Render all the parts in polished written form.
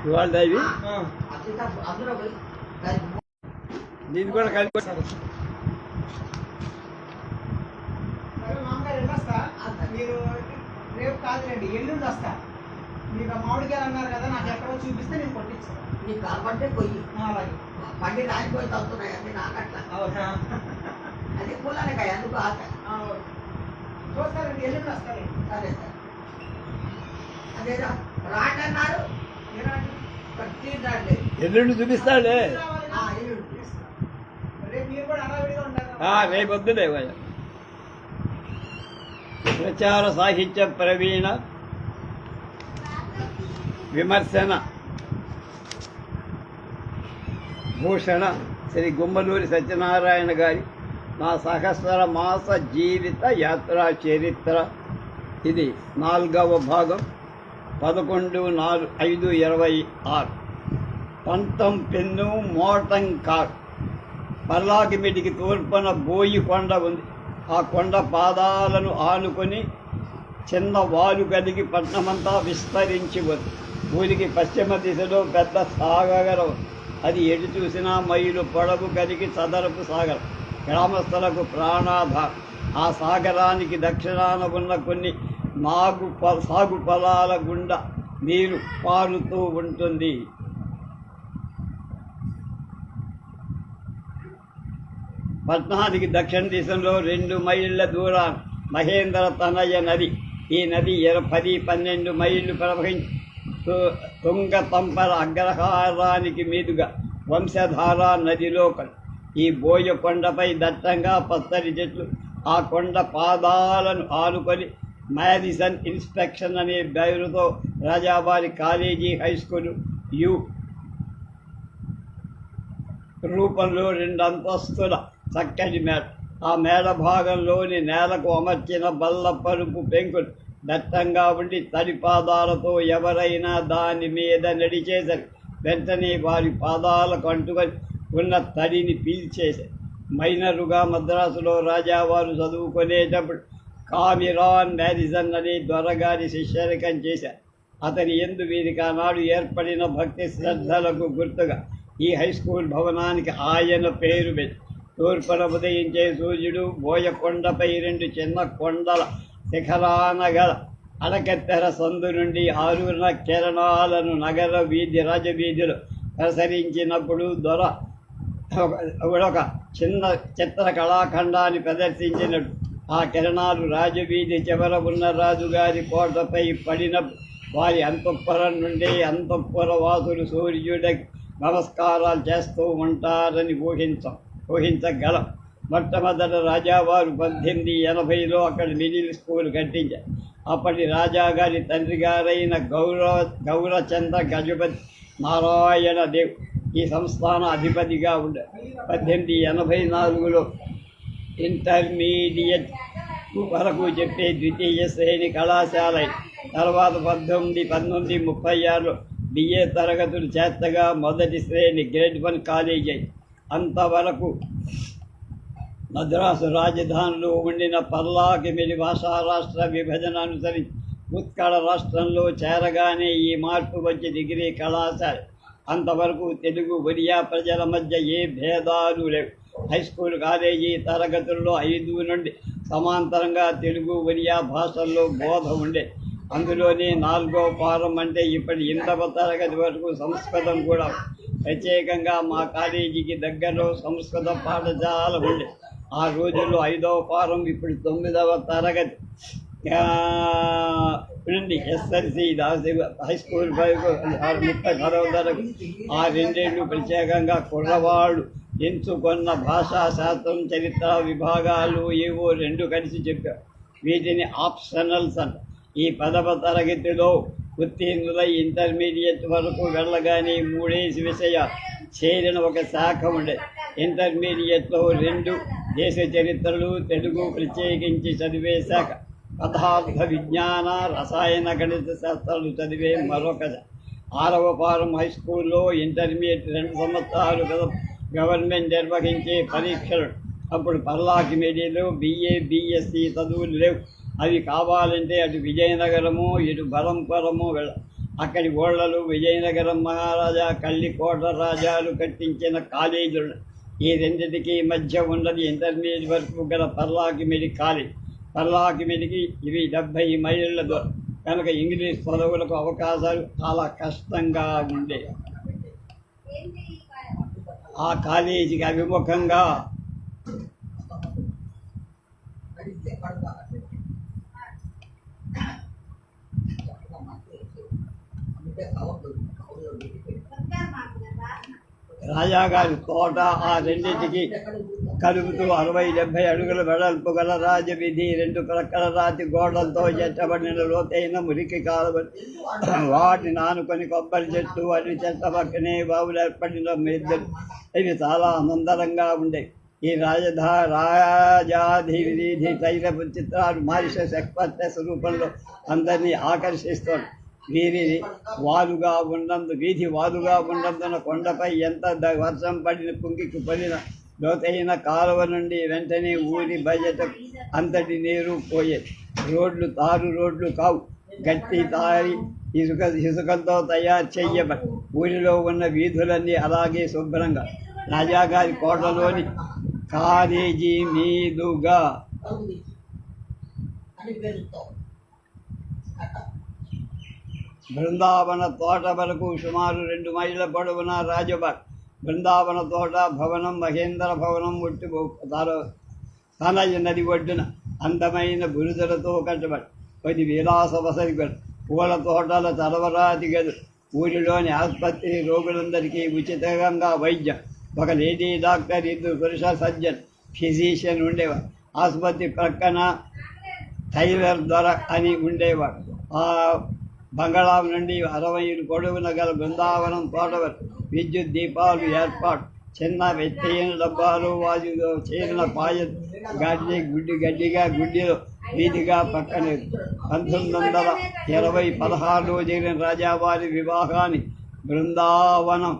ఇవాళ ఇవి దీన్ని కూడా కలిపి మీరు రేపు కాదులేండి, ఎల్లుండి వస్తా. మీకు మామిడికాయలు అన్నారు కదా, నాకు ఎక్కడో చూపిస్తే నేను కొట్టించాను. నీకు కాబట్టి పొయ్యి అలాగే బండి రాలిపోయి తగ్గుతున్నాయి అన్నీ నాకట్లా. అది పూలనకాయ అందుకు ఆశ. చూస్తారండి, ఎల్లుండి వస్తారండి. సరే సరే. అదే రాట్ అన్నారు, రాట్లేదు. ఎల్లుండి చూపిస్తాడే. రేపు మీరు కూడా హడావిడిగా ఉంటారు. రేపు వద్దులే. ప్రచార సాహిత్య ప్రవీణ విమర్శన భూషణ శ్రీ గుమ్మలూరి సత్యనారాయణ గారి నా సహస్ర మాస జీవిత యాత్రా చరిత్ర. ఇది 4వ భాగం. 11/4/26. పంతం పెన్ను మోటం కార్. పల్లాకిమిటికి తూర్పున బోయి కొండ ఉంది. ఆ కొండ పాదాలను ఆనుకొని చిన్న వాలు కలిగి పట్నమంతా విస్తరించి ఉంది. ఊరికి పశ్చిమ దిశలో పెద్ద సాగరం. అది ఎటు చూసినా మైలు పొడవు కలిగి చదరపు సాగరం. గ్రామస్తులకు ప్రాణాధారం. ఆ సాగరానికి దక్షిణాన ఉన్న కొన్ని సాగు పొలాల గుండా నీరు పారుతూ ఉంటుంది. పట్నానికి దక్షిణ దిశలో 2 మైళ్ళ దూరాన మహేంద్ర తనయ నది. ఈ నది 10-12 మైళ్ళు ప్రవహించి తుంగతంపర అగ్రహారానికి మీదుగా వంశధార నదిలో ఈ బోయ కొండపై దట్టంగా పచ్చని చెట్లు. ఆ కొండ పాదాలను ఆనుకొని మ్యాడిసన్ ఇన్స్పెక్షన్ అనే పేరుతో రాజావారి కాలేజీ హై స్కూలు రూపంలో 2 అంతస్తుల చక్కటి మేడ. ఆ మేడ భాగంలోని నేలకు అమర్చిన బల్ల పరుపు పెంకులు దట్టంగా ఉండి తడి పాదాలతో ఎవరైనా దాని మీద నడిచేసరి వెంటనే వారి పాదాలకు అంటుకొని ఉన్న తడిని పీల్చేశారు. మైనరుగా మద్రాసులో రాజావారు చదువుకునేటప్పుడు కామిరాన్ మ్యాడిసన్ అనే దొరగారి శిష్యరికం చేశారు. అతని యందు వీరికి ఆనాడు ఏర్పడిన భక్తి శ్రద్ధలకు గుర్తుగా ఈ హై స్కూల్ భవనానికి ఆయన పేరు పెట్టి తూర్పున ఉదయించే సూర్యుడు బోయకొండపై 2 చిన్న కొండల శిఖరాన గల అడకెత్తెర సందు నుండి ఆరున కిరణాలను నగర వీధి రాజవీధిలో ప్రసరించినప్పుడు దొర ఒక చిన్న చిత్ర కళాఖండాన్ని ప్రదర్శించినట్టు ఆ కిరణాలు రాజవీధి చివర ఉన్న రాజుగారి కోటపై పడినప్పుడు వారి అంతఃపురం నుండి అంతఃపుర వాసులు సూర్యుడికి నమస్కారాలు చేస్తూ ఉంటారని ఊహించగలం. మొట్టమొదట రాజావారు 1880లో అక్కడ మిడిల్ స్కూల్ కట్టించారు. అప్పటి రాజాగారి తండ్రి గారైన గౌరచంద్ర గజపతి నారాయణ దేవ్ ఈ సంస్థాన అధిపతిగా ఉండారు. 1884లో ఇంటర్మీడియట్ వరకు చెప్పే ద్వితీయ శ్రేణి కళాశాల. తర్వాత 1936లో బిఏ తరగతులు చేర్చగా మొదటి శ్రేణి గ్రేడ్ 1 కాలేజీ అయింది. అంతవరకు మద్రాసు రాజధానిలో ఉండిన పల్లాకిమిడి భాషా రాష్ట్ర విభజన అనుసరించి ఉత్కళ రాష్ట్రంలో చేరగానే ఈ మార్పు వచ్చి డిగ్రీ కళాశాల. అంతవరకు తెలుగు ఒరియా ప్రజల మధ్య ఏ భేదాలు లేవు. హై స్కూల్ కాలేజీ తరగతుల్లో 5 నుండి సమాంతరంగా తెలుగు ఒరియా భాషల్లో బోధ ఉండే. అందులోనే 4వ ఫారం అంటే ఇప్పటి 8వ తరగతి వరకు సంస్కృతం కూడా. ప్రత్యేకంగా మా కాలేజీకి దగ్గరలో సంస్కృత పాఠశాల ఉండే. ఆ రోజుల్లో 5వ ఫారం ఇప్పుడు 9వ తరగతి నుండి ఎస్ఎల్సి హై స్కూల్ 36వ తరగతి. ఆ 2 ఏళ్ళు ప్రత్యేకంగా కుర్రవాళ్ళు ఎంచుకున్న భాషా శాస్త్రం చరిత్ర విభాగాలు ఏవో 2 కలిసి చెప్పారు. వీటిని ఆప్షనల్స్ అంట. ఈ 10వ తరగతిలో ఉత్తీర్ణులై ఇంటర్మీడియట్ వరకు వెళ్ళగానే 3 విషయాలు చేరిన ఒక శాఖ ఉండేది. ఇంటర్మీడియట్లో 2 దేశ చరిత్రలు, తెలుగు ప్రత్యేకించి చదివే శాఖ, పదార్థ విజ్ఞాన రసాయన గణిత శాస్త్రాలు చదివే మరొక శాఖ. 6వ ఫారం హై స్కూల్లో ఇంటర్మీడియట్ 2 సంవత్సరాలు గవర్నమెంట్ నిర్వహించే పరీక్షలు. అప్పుడు పల్లాకిమిడిలో BA BSc చదువులు లేవు. అవి కావాలంటే అటు విజయనగరము ఇటు బలంపురము అక్కడి ఓళ్లలు విజయనగరం మహారాజా కళ్ళికోట రాజాలు కట్టించిన కాలేజీలు. ఈ రెండింటికి మధ్య ఉన్నది ఇంటర్మీడియట్ వరకు గల పర్లాకిమిడి కాలేజ్. పర్లాకిమిడికి ఇవి 70 మైళ్ళ దూరం కనుక ఇంగ్లీష్ చదువులకు అవకాశాలు చాలా కష్టంగా ఉండేవి. ఆ కాలేజీకి అభిముఖంగా రాజాగారి తోట ఆ రెండింటికి కలుపుతూ 60-70 అడుగుల వెడల్పు గల రాజవీధి, 2 ప్రక్కల రాతి గోడలతో చెట్టబడిన లోతైన మురికి కాలువ, వాటిని ఆనుకొని కొబ్బరి చెట్టు, అన్ని చెట్ల పక్కనే బావులు ఏర్పడిన మెద్దలు. ఇవి చాలా ఆనందరంగా ఉండేవి. ఈ రాజాధివీధి తైలపు చిత్రాలు మారిషస్ ఎక్స్‌ప్రెస్ రూపంలో అందరినీ ఆకర్షిస్తోంది. వీధి వాలుగా ఉన్నందున కొండపై ఎంత వర్షం పడిన కుంగికి పడిన లోతైన కాలువ నుండి వెంటనే ఊరి బయట అంతటి నీరు పోయేది. రోడ్లు తారు రోడ్లు కావు, గట్టి తారి ఇసుకలతో తయారు చెయ్యబడి ఊరిలో ఉన్న వీధులన్నీ అలాగే శుభ్రంగా. రాజాగారి కోటలోని కాలేజీ మీదుగా బృందావన తోట వరకు సుమారు 2 మైళ్ళ పొడవున రాజబాగ్. బృందావన తోట భవనం మహేంద్ర భవనం తనయ నది ఒడ్డున అందమైన బురుజులతో కట్టబడి 10 విలాస వసతి గదులు, పూల తోటల తరవరాతి గదులు, ఊరిలోని ఆసుపత్రి, రోగులందరికీ ఉచితంగా వైద్యం, ఒక లేడీ డాక్టర్, 2 పురుష సర్జన్ ఫిజీషియన్ ఉండేవాడు. ఆసుపత్రి ప్రక్కన టైలర్ దొర అని ఉండేవాడు. ఆ బంగాళా నుండి 60 పొడవున గల బృందావనం తోట వరకు విద్యుత్ దీపాలు ఏర్పాటు. చిన్న వెచ్చైన డబ్బాలు వాజులో చేరిన పాయ గడ్డిగా గుడ్డిలో వీధిగా పక్కనే 1920-16లో జరిగిన రాజావారి వివాహాన్ని బృందావనం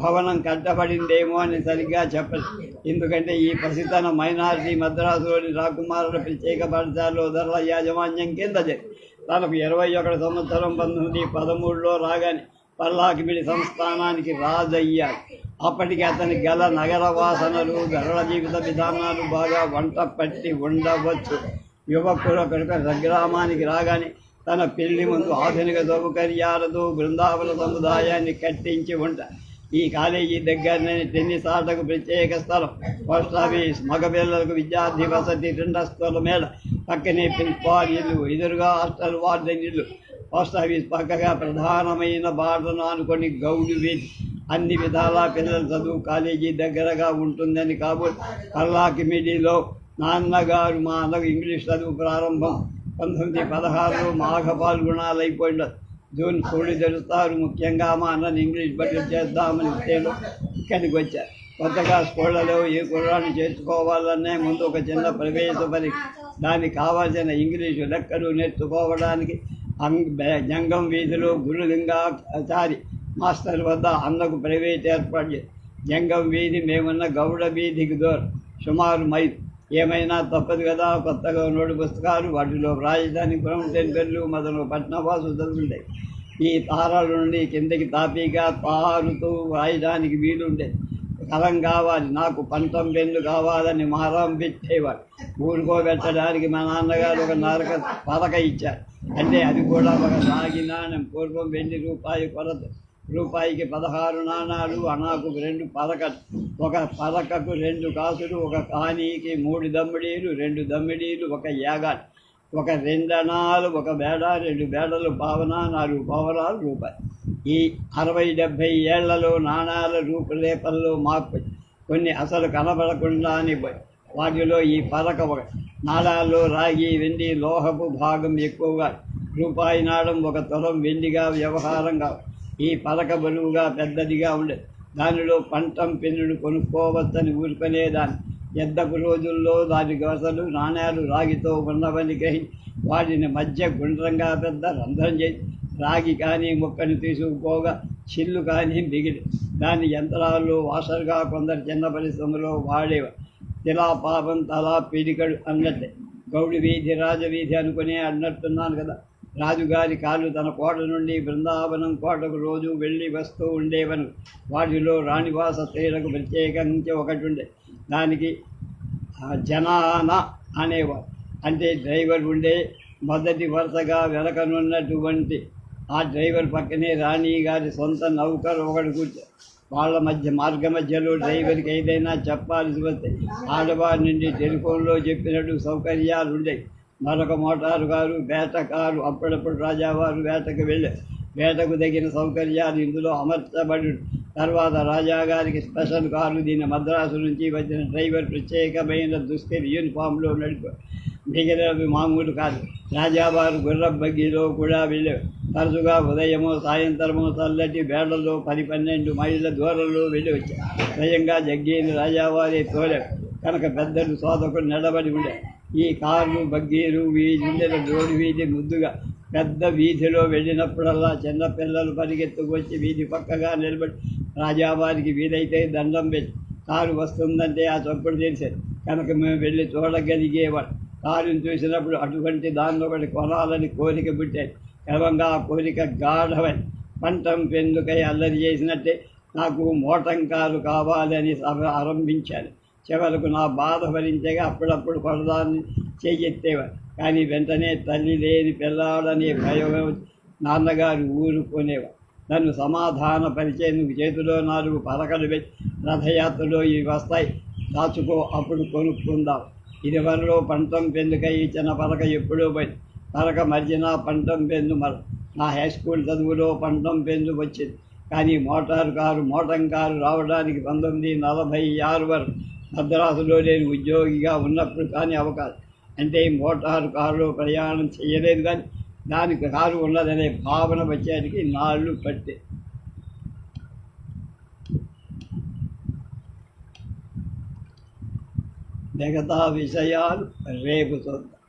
భవనం కట్టబడిందేమో అని సరిగ్గా చెప్పదు. ఎందుకంటే ఈ ప్రసిద్ధన మైనారిటీ మద్రాసులోని రాకుమారుల ప్రత్యేక పాఠశాలలో ధరల యాజమాన్యం కింద జరిగింది. తనకు 21 సంవత్సరం 1913లో రాగానే పర్లాకిమిడి సంస్థానానికి రాజయ్యాడు. అప్పటికి అతనికి గల నగర వాసనలు, ధరల జీవిత విధానాలు బాగా వంట పట్టి ఉండవచ్చు. యువకులు గ్రామానికి రాగానే తన పెళ్లి ముందు ఆధునిక సౌకర్యాలతో బృందావన సముదాయాన్ని కట్టించి ఉంటారు. ఈ కాలేజీ దగ్గరనే టెన్నిస్ ఆటకు ప్రత్యేక స్థలం, పోస్ట్ ఆఫీస్, మగపిల్లలకు విద్యార్థి వసతి, 2 అంతస్తుల మేడ, పక్కనే ప్రిన్సిపాల్ ఇల్లు, ఎదురుగా హాస్టల్ వార్డెన్ ఇల్లు, పోస్ట్ ఆఫీస్ పక్కగా ప్రధానమైన బాటను ఆనుకొని గౌడు వీధి. అన్ని విధాలా పిల్లల చదువు కాలేజీ దగ్గరగా ఉంటుందని కాబోలు పర్లాకిమిడిలో నాన్నగారు మా అన్నకు ఇంగ్లీష్ చదువు ప్రారంభం 1916లో మాఘ పాల్గొనాలైపోయిండదు. జూన్ 16 జరుస్తారు. ముఖ్యంగా మా అన్నని ఇంగ్లీష్ బట్టి చేద్దామని నేను ఇక్కడికి వచ్చారు. కొత్తగా స్కూళ్ళలో ఏ కుర్రాన్ని చేర్చుకోవాలనే ముందు ఒక చిన్న ప్రవేశ పరీక్ష, దానికి కావాల్సిన ఇంగ్లీషు లెక్కలు నేర్చుకోవడానికి జంగం వీధిలో గురులింగాచారి మాస్టర్ వద్ద అన్నకు ప్రైవేట్ ఏర్పాటు చేసి జంగం వీధి మేమున్న గౌడ వీధికి దూరం సుమారు మైలు. ఏమైనా తప్పదు కదా, కొత్తగా నోటు పుస్తకాలు, వాటిలో రాజధాని బ్రౌన్టెన్ పెళ్ళు మొదలు పట్నవాసు చదువుంటాయి. ఈ తారాల నుండి కిందకి తాపీగా తారుతూ రాయడానికి వీలుండేది. కలం కావాలి, నాకు పంతం పెన్ను కావాలని మారం పెట్టేవాడు. ఊరుకోబెట్టడానికి మా నాన్నగారు ఒక నరక పలక ఇచ్చారు. అంటే అది కూడా ఒక రాగి నాణ్యం. పూర్వం ₹2 కొరత, రూపాయికి 16 నాణాలు, అనాకు 2 పలకలు, ఒక పలకకు 2 కాసులు, ఒక కానీకి 3 దమ్మిడీలు, 2 దమ్మిడీలు, ఒక యాగాలు, ఒక 2 అణాలు, ఒక బేడ, 2 బేడలు, పావన, 4 పావనాలు రూపాయి. ఈ 60-70 ఏళ్లలో నాణాల రూపురేఖల్లో మార్పు, కొన్ని అసలు కనబడకుండానే పోయి. వాటిలో ఈ పలక ఒక నాణాల్లో రాగి, వెండి, లోహపు భాగం ఎక్కువగా, రూపాయి నాణం 1 తులం వెండిగా వ్యవహారంగా. ఈ పలక బరువుగా పెద్దదిగా ఉండేది. దానిలో పంటం పెన్నును కొనుక్కోవచ్చని ఊరుకునేదాన్ని. ఎద్దపు రోజుల్లో దాని గసలు నాణ్యాలు రాగితో ఉన్నవని గ్రహించి వాటిని మధ్య గుండ్రంగా పెద్ద రంధ్రం చేసి రాగి కానీ ముక్కను తీసుకుపోగా చిల్లు కానీ మిగిలి దాని యంత్రాల్లో వాషర్గా కొందరు చిన్న పరిశ్రమలో వాడేవారు. తిలా పాపం తలా పిడికడు అన్నట్టే. గౌడి వీధి రాజవీధి అనుకునే అన్నట్టున్నాను కదా. రాజుగారి కాళ్ళు తన కోట నుండి బృందావనం కోటకు రోజు వెళ్ళి వస్తూ ఉండేవను. వాటిలో రాణివాస స్త్రీలకు ప్రత్యేకించి ఒకటి ఉండే. దానికి జనాన అనేవారు. అంటే డ్రైవర్ ఉండే. మొదటి వరుసగా వెనకనున్నటువంటి ఆ డ్రైవర్ పక్కనే రాణి గారి సొంత నౌకర్ ఒకడు కూర్చో. వాళ్ళ మార్గ మధ్యలో డ్రైవర్కి ఏదైనా చెప్పాల్సి వస్తే ఆడవారి నుండి టెలిఫోన్లో చెప్పినట్టు సౌకర్యాలు ఉండేవి. మరొక మోటారు కారు, వేటకారు. అప్పుడప్పుడు రాజావారు వేటకు వెళ్ళారు. వేటకు తగిన సౌకర్యాలు ఇందులో అమర్చబడి. తర్వాత రాజాగారికి స్పెషల్ కారు. దీన్ని మద్రాసు నుంచి వచ్చిన డ్రైవర్ ప్రత్యేకమైన దుస్తులు యూనిఫామ్లో నడిపారు. మిగిలినవి మామూలు కాదు. రాజావారు గుర్రపు బగ్గీలో కూడా వెళ్ళారు. తరచుగా ఉదయమో సాయంత్రమో చల్లటి వేళ్లలో 10-12 మైళ్ళ దూరంలో వెళ్ళి వచ్చారు. స్వయంగా జగ్గీని రాజావారి తోలేరు కనుక పెద్దలు సోదకులు నిలబడి ఉండే. ఈ కార్లు, బగ్గీలు వీధి రోడ్డు వీధి ముద్దుగా పెద్ద వీధిలో వెళ్ళినప్పుడల్లా చిన్నపిల్లలు పరిగెత్తుకొచ్చి వీధి పక్కగా నిలబడి రాజావారికి వీలైతే దండం పెట్టి కారు వస్తుందంటే ఆ చప్పుడు తెలిసేది కనుక మేము వెళ్ళి చూడగలిగేవాడు. కారుని చూసినప్పుడు అటువంటి దాన్ని ఒకటి కొనాలని కోరిక పుట్టాయి. క్రమంగా ఆ కోరిక గాఢమై పంటం పెందుకై అల్లరి చేసినట్టే నాకు మోటం కారు కావాలని ఆరంభించాను. చివరకు నా బాధ భరించగా అప్పుడప్పుడు కొడదాన్ని చెయ్యెత్తేవారు. కానీ వెంటనే తల్లి లేని పిల్లాడనే భయం నాన్నగారు ఊరుకునేవారు. నన్ను సమాధానపరిచేందుకు చేతిలో 4 పలకలు పెట్టి రథయాత్రలో ఇవి వస్తాయి, దాచుకో, అప్పుడు కొనుక్కుందాం. ఇదివరలో పంటం పెందుకై ఇచ్చిన పలక ఎప్పుడో పోయి పలక మర్చిన పంటం పెందు నా హై స్కూల్ చదువులో పంటం పెందు వచ్చింది. కానీ మోటం కారు రావడానికి 1946 వరకు మద్రాసులో నేను ఉద్యోగిగా ఉన్నప్పుడు కానీ అవకాశం. అంటే మోటారు కారులో ప్రయాణం చేయలేదు. కానీ దానికి కారు ఉన్నదనే భావన వచ్చేటికి 4 నాళ్ళు పట్టే. మిగతా విషయాలు రేపు చూద్దాం.